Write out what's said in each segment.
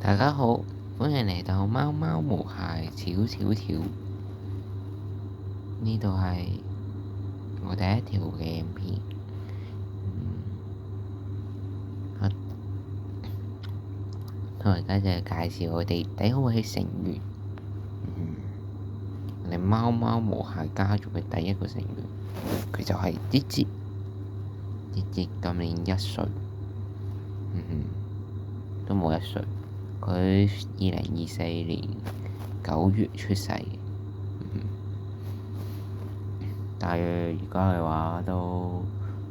大家好，歡迎嚟到貓貓無鞋悄悄條。呢度係我第一條嘅影片。我而家就介紹我哋第一位成員，我哋貓貓無鞋家族嘅第一個成員，佢就係節節。節節今年1歲，都冇1歲。佢2024年9月出世嘅，大約而家嘅話都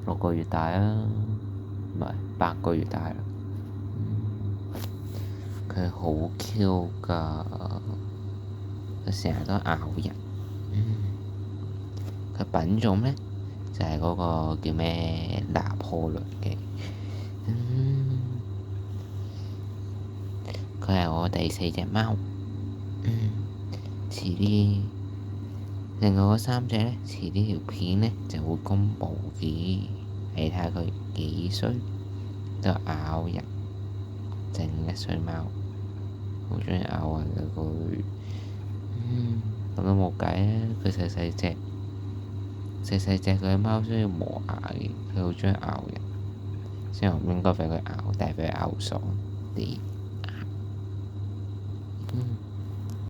6個月大啦，唔係8個月大啦。佢好 Q 㗎，佢成日都咬人。佢品種咧就係嗰個叫咩拿破崙嘅。佢係我第4隻貓。遲啲另外嗰3隻咧，遲啲條片咧就會公佈嘅。你睇下佢幾衰，都咬人，正1歲貓，好鍾意咬人嘅佢。咁都冇計啊！佢細細隻佢嘅貓需要磨牙嘅，佢好鍾意咬人，雖然我唔應該畀佢咬，但係畀佢咬爽啲。